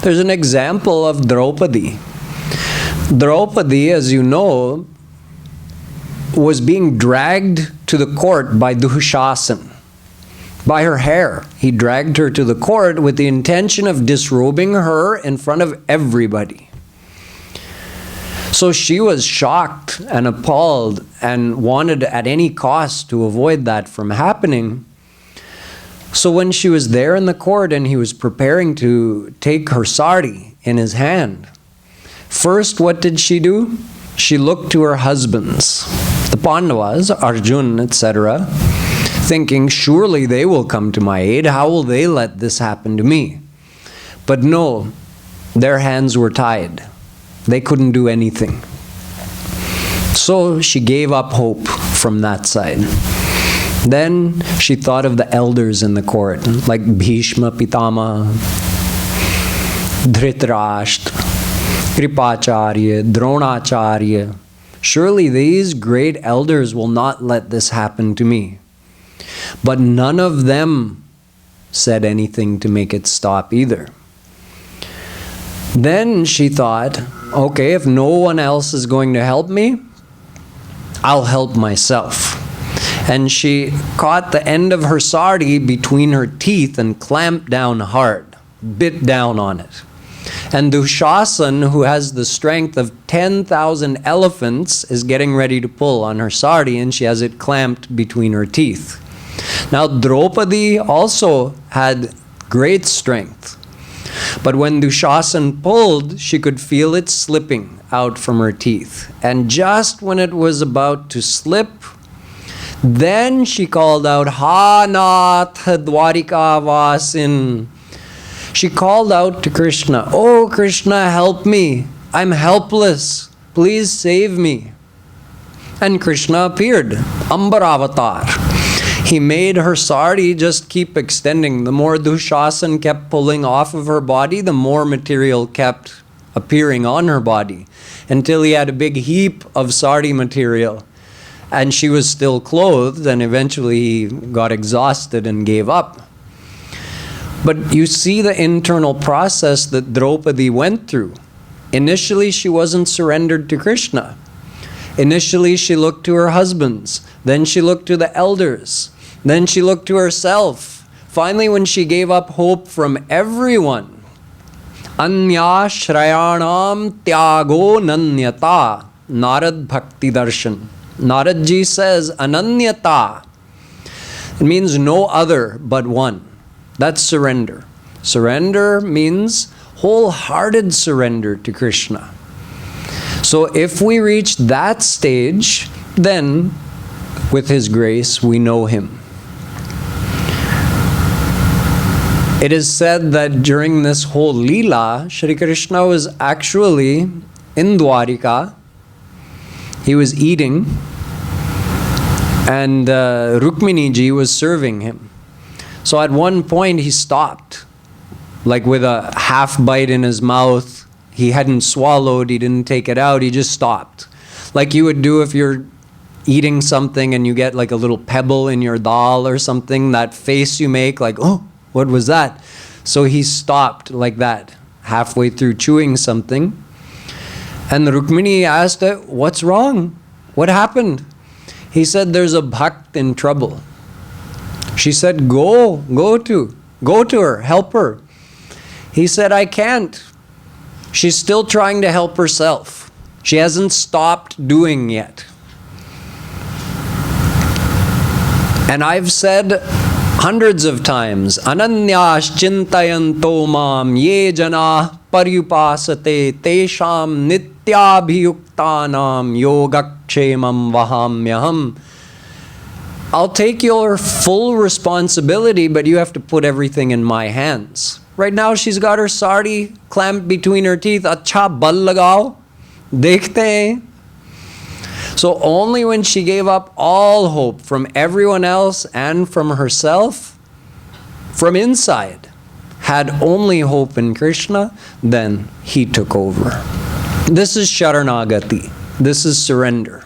There's an example of Draupadi. Draupadi, as you know, was being dragged to the court by Dushasan. By her hair. He dragged her to the court with the intention of disrobing her in front of everybody. So she was shocked and appalled and wanted at any cost to avoid that from happening. So when she was there in the court and he was preparing to take her sari in his hand, first what did she do? She looked to her husbands, the Pandavas, Arjun, etc., thinking, surely they will come to my aid. How will they let this happen to me? But no, their hands were tied. They couldn't do anything. So she gave up hope from that side. Then she thought of the elders in the court, like Bhishma Pitama, Dhritarashtra, Kripacharya, Dronacharya. Surely these great elders will not let this happen to me. But none of them said anything to make it stop either. Then she thought, okay, if no one else is going to help me, I'll help myself. And she caught the end of her sari between her teeth and clamped down hard, bit down on it. And Dushasan, who has the strength of 10,000 elephants, is getting ready to pull on her sari, and she has it clamped between her teeth. Now Draupadi also had great strength. But when Dushasan pulled, she could feel it slipping out from her teeth. And just when it was about to slip, then she called out, Ha Nath Dwarika Vasin. She called out to Krishna, Oh Krishna, help me. I'm helpless. Please save me. And Krishna appeared, Ambaravatar. He made her sari just keep extending. The more Dushasan kept pulling off of her body, the more material kept appearing on her body, until he had a big heap of sari material. And she was still clothed, and eventually he got exhausted and gave up. But you see the internal process that Draupadi went through. Initially, she wasn't surrendered to Krishna. Initially, she looked to her husbands. Then she looked to the elders. Then she looked to herself. Finally, when she gave up hope from everyone, Anya Shrayanam Tyago Nanyata, Narad Bhakti Darshan. Naradji says, Ananyata. It means no other but one. That's surrender. Surrender means wholehearted surrender to Krishna. So if we reach that stage, then with His grace we know Him. It is said that during this whole Leela, Shri Krishna was actually in Dwarika. He was eating, and Rukminiji was serving him. So at one point he stopped, like with a half bite in his mouth. He hadn't swallowed, he didn't take it out, he just stopped. Like you would do if you're eating something and you get like a little pebble in your dal or something, that face you make like, oh, what was that? So he stopped like that, halfway through chewing something. And Rukmini asked, what's wrong? What happened? He said, there's a bhakt in trouble. She said, go to her, help her. He said, I can't. She's still trying to help herself. She hasn't stopped doing yet. And I've said hundreds of times, Ananyas chintayanto mam ye jana paryupasate tesham nityabhiyuktanam yogakshemam vahamyaham. I'll take your full responsibility, but you have to put everything in my hands. Right now she's got her sari clamped between her teeth. Acha bal lagao, dekhte hain. So only when she gave up all hope from everyone else and from herself, from inside, had only hope in Krishna, then He took over. This is Sharanagati. This is surrender.